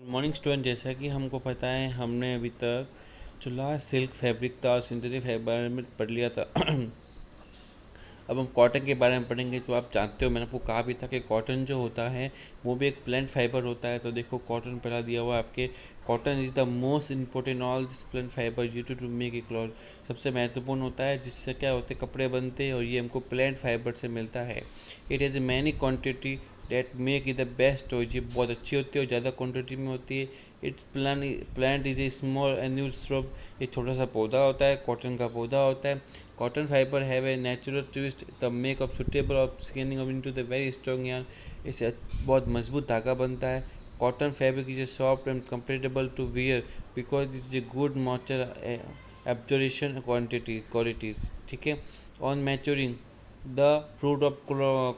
Morning student, जैसा कि हमको पता है हमने अभी तक जो लास्ट सिल्क फैब्रिक था और सिंथेटिक फैब्रिक में पढ़ लिया था। अब हम कॉटन के बारे में पढ़ेंगे। जो आप जानते हो, मैंने आपको कहा भी था कि कॉटन जो होता है वो भी एक प्लांट फाइबर होता है। तो देखो कॉटन पहला दिया हुआ है आपके। Cotton is the most important all this plant fibre you to make a cloth. सबसे महत्वपूर्ण होता है, जिससे क्या होते हैं कपड़े बनते हैं, और ये हमको प्लांट फाइबर से मिलता है। It has a many quantity that make it the best. हो ये बहुत अच्छी होती है और ज़्यादा क्वान्टिटी में होती है। It's plant is a small annual shrub. ये छोटा सा पौधा होता है, कॉटन का पौधा होता है। Cotton fibre have a natural twist the make of suitable of skinning of into the very strong yarn. इससे बहुत मजबूत धागा बनता है। Cotton fabric is a soft and comfortable to wear because it is a good moisture absorption qualities. ठीक है। On maturing the fruit of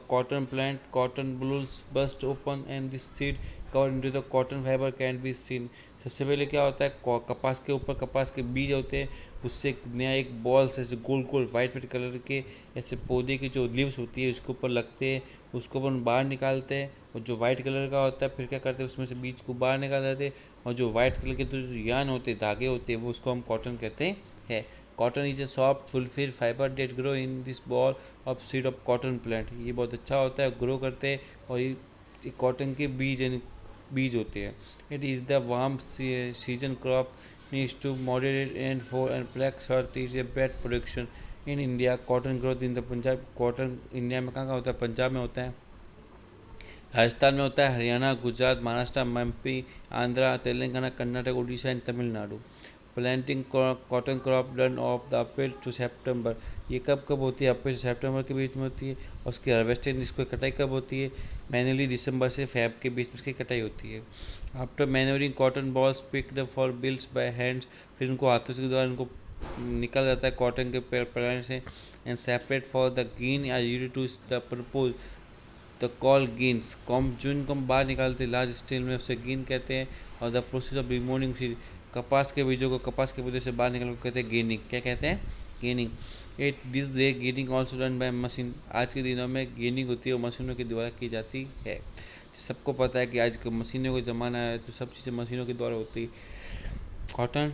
cotton plant, cotton blooms burst open and this seed covered into the cotton fiber can be seen। सबसे पहले क्या होता है, कपास के ऊपर कपास के बीज होते हैं, उससे नया एक बॉल से ऐसे गोल गोल वाइट वाइट कलर के ऐसे पौधे की जो लीव्स होती है उसके ऊपर लगते हैं। उसको अपन बाहर निकालते हैं और जो वाइट कलर का होता है फिर क्या करते हैं, उसमें से बीज को बाहर निकाल देते हैं। और जो वाइट कलर के जो यान होते हैं, धागे होते हैं, वो उसको हम कॉटन कहते हैं। Cotton is a soft fulfil fibre that grow in this boll of seed of cotton plant. ये बहुत अच्छा होता है, ग्रो करते हैं, और ये कॉटन के बीज यानी बीज होते हैं। It is the warm season crop needs to moderate and for and black sort is a bed production in India. Cotton growth in the Punjab. Cotton India में कहाँ होता है? पंजाब में होता है, राजस्थान में होता है, Haryana, Gujarat, Maharashtra, MP, Andhra, Telangana, Karnataka, Orissa and Tamil Nadu. Planting cotton crop done of the April to September. ये कब कब होती है? अप्रैल से सितंबर के बीच में होती है। और उसकी हार्वेस्टिंग, इसको कटाई कब होती है? मैनुअली दिसंबर से फेब के बीच में इसकी कटाई होती है। After manuring cotton bolls picked for bills by hands. फिर उनको हाथों के द्वारा उनको निकल जाता है कॉटन के प्लांट से। And separate for the green are use to the propose the call gins. कॉम जून को हम बाहर निकालते लार्ज स्केल में, उससे गिन कहते हैं। और the process of removing seed, कपास के बीजों को कपास के बीजों से बाहर निकाल को कहते हैं गेनिंग। क्या कहते हैं? Gaining. It this day gaining also done by machine. आज के दिनों में गेनिंग होती है और मशीनों के द्वारा की जाती है। सबको पता है कि आज के मशीनों का ज़माना है, तो सब चीज़ें मशीनों के द्वारा होती है। Cotton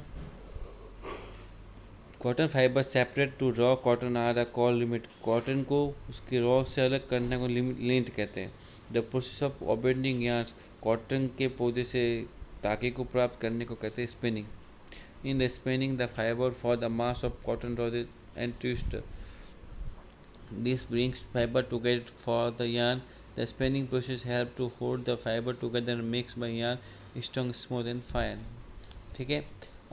cotton fibre separate to raw cotton are a call limit. कॉटन को उसके रॉ से अलग करने को लिंट कहते हैं। The process of obtaining yarn, cotton के पौधे से धागे को प्राप्त करने को कहते हैं spinning. In the spinning the fibre for the mass of cotton roses and twist, this brings fiber together for the yarn. The spinning process help to hold the fiber together and makes my yarn strong, smooth and fine। ठीक है।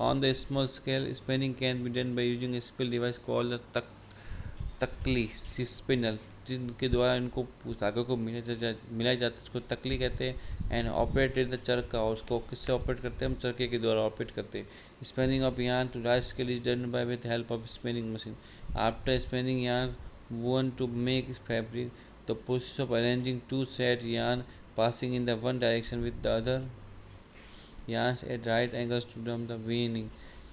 On the small scale spinning can be done by using spill device called the तकली spinal, जिनके द्वारा इनको धागों को मिलाया जाता है, उसको तकली कहते हैं। एंड ऑपरेटेड द चरखा, और उसको किससे ऑपरेट करते हैं? हम चरखे के द्वारा ऑपरेट करते हैं। Spinning of yarn to large scale is done by with help of spinning machine. After spinning yarn woven to make fabric, the process of arranging two set yarn passing in the one direction with the other yarns at right angles to the weaving.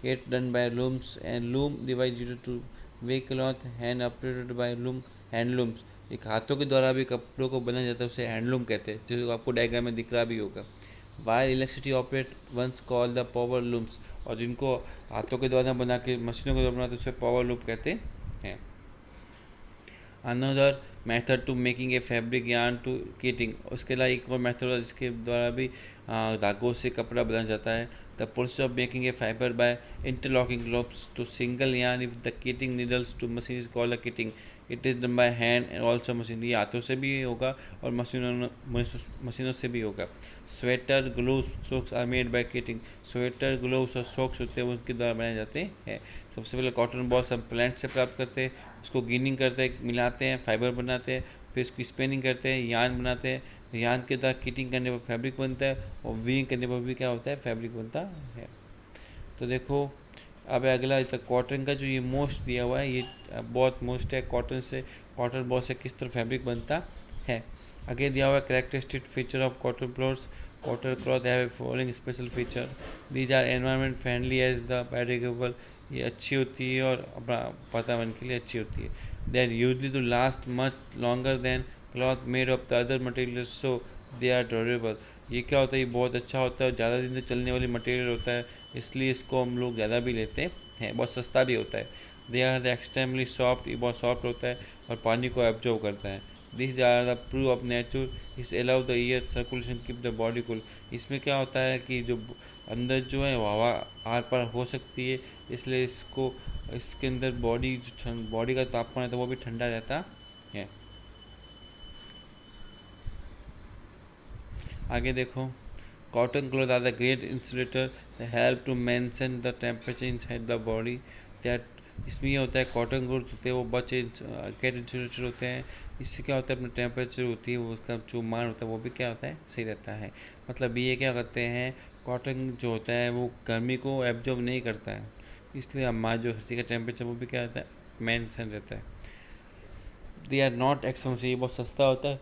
It done by looms and loom device used to weave cloth hand operated by loom handlooms. एक हाथों के द्वारा भी कपड़ों को बनाया जाता है, उसे हैंडलूम कहते हैं, जो आपको डायग्राम में दिख रहा भी होगा। Wire electricity operate once call the power looms, और जिनको हाथों के द्वारा बना के मशीनों के द्वारा बनाते उसे पावर लूम कहते हैं। Another method to making a fabric yarn to knitting, उसके अलावा एक और मेथड है जिसके द्वारा भी धागों से कपड़ा बनाया जाता है। The process of making a fibre by interlocking loops to single yarn if the knitting needles to machine is called a knitting. It is done by hand and also machine. ये हाथों से भी होगा और मशीनों से भी होगा। Sweater gloves socks are made by knitting. Sweater gloves और सॉक्स होते हैं, वो उसके द्वारा बनाए जाते हैं। सबसे पहले कॉटन बॉल्स हम प्लांट से प्राप्त करते हैं, उसको गिनिंग करते हैं, मिलाते हैं, फाइबर बनाते हैं, फिर उसकी स्पिनिंग करते हैं, यार्न बनाते हैं। यार्न के द्वारा किटिंग करने पर फैब्रिक बनता है, और वीविंग करने पर भी क्या होता है? फैब्रिक बनता है। तो देखो अब अगला तक कॉटन का जो ये मोस्ट दिया हुआ है, ये बहुत मोस्ट है। कॉटन से, कॉटन बॉल से किस तरह फैब्रिक बनता है। आगे दिया हुआ है characteristic feature of cotton cloths. Cotton cloth have a following special feature. These are environment friendly as the biodegradable. ये अच्छी होती है और अपना वातावरण के लिए अच्छी होती है। They are usually to last much longer than cloth made of the other material, so they are durable. ये क्या होता है, ये बहुत अच्छा होता है और ज़्यादा दिन तक चलने वाली मटेरियल होता है, इसलिए इसको हम लोग ज़्यादा भी लेते हैं, बहुत सस्ता भी होता है। They are the extremely soft, ये बहुत सॉफ्ट होता है और पानी को एब्जॉर्ब करता है। This are the proof of nature, is allow the air circulation keep the body cool. इसमें क्या होता है कि जो अंदर जो है हवा आर पार हो सकती है, इसलिए इसको इसके अंदर बॉडी का तापमान है तो वो भी ठंडा रहता है। आगे देखो, cotton cloth are the great insulator, they help to maintain the temperature inside the body. That इसमें ये होता है, कॉटन क्लॉथ होते हैं वो बचे ग्रेट इंसुलेटर होते हैं। इससे क्या होता है, अपना टेम्परेचर होती है वो, उसका जो मान होता है वो भी क्या होता है, सही रहता है। मतलब ये क्या करते हैं, कॉटन जो होता है वो गर्मी को एब्जॉर्ब नहीं करता है, इसलिए हमारा जो हर का टेम्परेचर वो भी क्या रहता है, मेंटेन रहता है। दे आर नॉट एक्सपेंसिव, ये बहुत सस्ता होता है,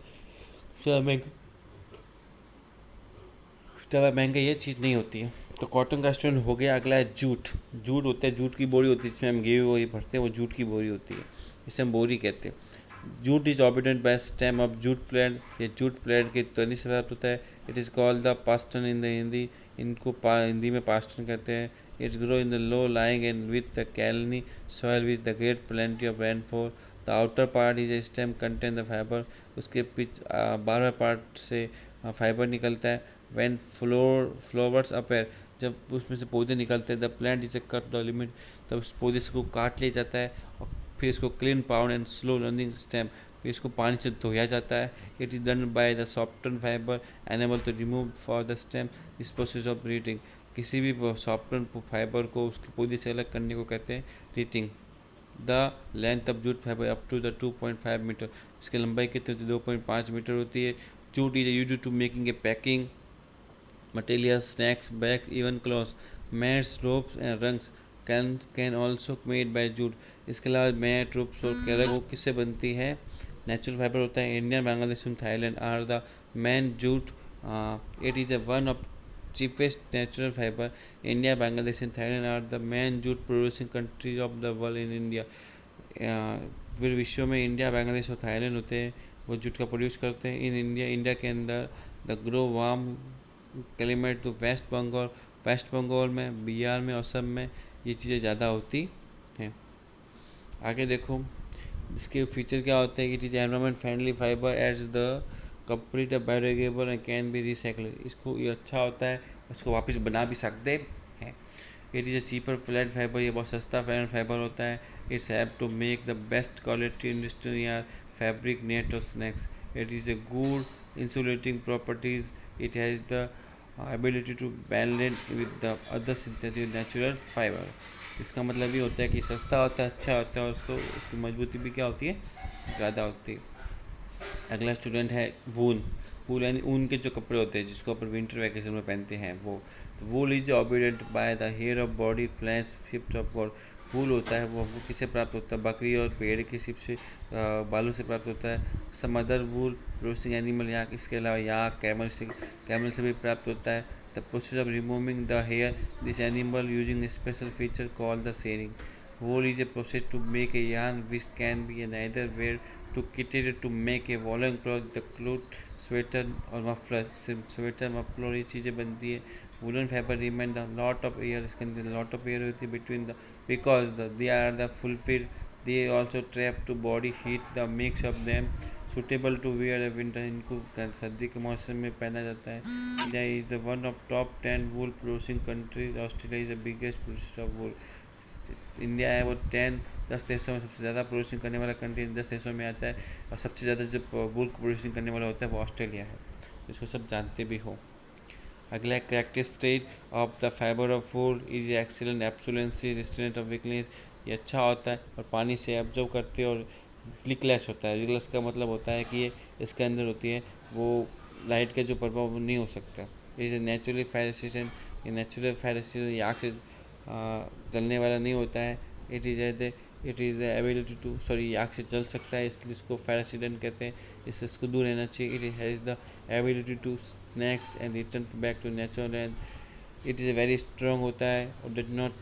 ज़्यादा महंगा ये चीज़ नहीं होती है। तो कॉटन का स्टूडेंट हो गया। अगला है जूट। जूट होता है, जूट की बोरी होती है, जिसमें हम गेहूँ वोरी भरते हैं, वो जूट की बोरी होती है, इसे हम बोरी कहते हैं। जूट इज ऑर्बिटेड by stem of jute plant, ये जूट प्लांट के तनी से प्राप्त होता है। इट इज़ कॉल्ड द पास्टन इन द हिंदी, इनको हिंदी में पास्टन कहते हैं। It's grow in the low lying and with the कैलनी soil with the great plenty of rainfall. The outer part is a stem contain the fibre, उसके बारह part से फाइबर निकलता है। व्हेन फ्लोवर्स अपेयर, जब उसमें से पौधे निकलते हैं, the plant is a cut the limit, तब उस पौधे से को काट लिया जाता है और फिर इसको clean pound and slow running stem, फिर इसको पानी से धोया जाता है। It is done by the soften fibre enable to remove for the stem, इस प्रोसेस ऑफ रीटिंग। किसी भी सॉफ्टन फाइबर को उसके पौधे से अलग करने को कहते हैं retting. The length of jute fibre up to the 2.5 metre, इसकी लंबाई कितनी होती है, 2.5 मीटर होती है। Jute is use to making a packing materials, snacks, bag, even clothes, mats, ropes and rugs can also made by jute। इसके अलावा mat, ropes और रग वो किससे बनती है, नेचुरल फाइबर होता है। India, Bangladesh and Thailand are the main jute, it is a one of cheapest natural fiber। India, Bangladesh and Thailand are the main jute producing countries of the world. In India, फिर विश्व में India, Bangladesh और Thailand होते हैं, वो jute का produce करते हैं। इन इंडिया, इंडिया के अंदर द ग्रो वार्म क्लाइमेट, तो वेस्ट बंगाल में, बिहार में, असम में ये चीज़ें ज़्यादा होती हैं। आगे देखो, इसके फीचर क्या होते हैं। It is environment friendly fibre as the complete biodegradable and can be recycle, इसको ये अच्छा होता है, उसको वापस बना भी सकते हैं। It is a cheaper flat fibre, ये बहुत सस्ता फ्लैट फाइबर होता है। It's have to make the best quality industry या फैब्रिक, नेट और snacks. It is a good insulating properties, it has the ability to blend with the other synthetic natural fiber। इसका मतलब ये होता है कि सस्ता होता है, अच्छा होता है और उसको इसकी मजबूती भी क्या होती है, ज़्यादा होती है। अगला स्टूडेंट है वूल। वूल यानी ऊन के जो कपड़े होते हैं जिसको अपन विंटर वैकेशन में पहनते हैं वो। Wool is obtained by the hair of body fleece sheep of goat. Wool होता है वो किससे प्राप्त होता है, बकरी और पेड़ की सिप से बालों से प्राप्त होता है। Some other wool producing animal, yak, इसके अलावा याक, कैमल से भी प्राप्त होता है। The process of removing the hair this animal using special feature called the shearing. Wool is a process to make a yarn which can be either wear to kitted to make a woolen cloth, the cloth, sweater और muffler। Sweater, muffler ये चीज़ें बनती है। Woollen fibre remain the lot of air, इसके अंदर lot of air होती है between the, because the they are the fulfil, they also trap to body heat, the mix of them suitable to wear winter, इनको सर्दी के मौसम में पहना जाता है। India is the one of top 10 wool producing countries. Australia is the biggest producer of wool. India है वो 10 देशों में सबसे ज़्यादा प्रोड्यूसिंग करने वाला कंट्री 10 देशों में आता है, और सबसे ज़्यादा जो वूल प्रोड्यूसिंग करने वाला होता है वो ऑस्ट्रेलिया है, इसको सब जानते भी हो। अगला characteristic of the fibre of wool is excellent absorbency resistant of weakness, ये अच्छा होता है और पानी से एब्जॉर्ब करते हैं। और विकलेस होता है, विकलेस का मतलब होता है कि ये इसके अंदर होती है वो लाइट का जो प्रभाव वो नहीं हो सकता। इज नेचुरली फायर रेसिस्टेंट, ये नेचुरल फायर रेसिस्टेंट आग से जलने वाला नहीं होता है। It is ability to, sorry, आग से जल सकता है इसलिए इसको फायर एक्सीडेंट कहते हैं, इससे इसको दूर रहना चाहिए। It has the ability to snacks and return back to natural and it is very strong होता है और did not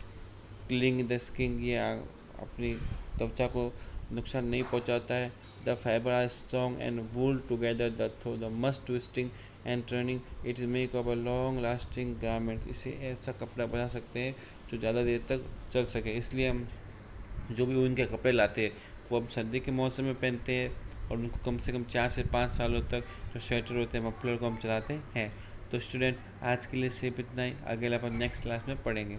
cling the skin, ये अपनी त्वचा को नुकसान नहीं पहुंचाता है। The fibre are strong and wool together the must twisting and turning it is make up a long lasting garment. इसे ऐसा कपड़ा बना सकते हैं जो ज़्यादा देर तक चल सके। इसलिए हम जो भी ऊन के कपड़े लाते हैं वो हम सर्दी के मौसम में पहनते हैं और उनको कम से कम 4 से 5 सालों तक जो स्वेटर होते हैं मफलर को हम चलाते हैं। तो स्टूडेंट आज के लिए सिर्फ इतना ही, अगले अपन नेक्स्ट क्लास में पढ़ेंगे।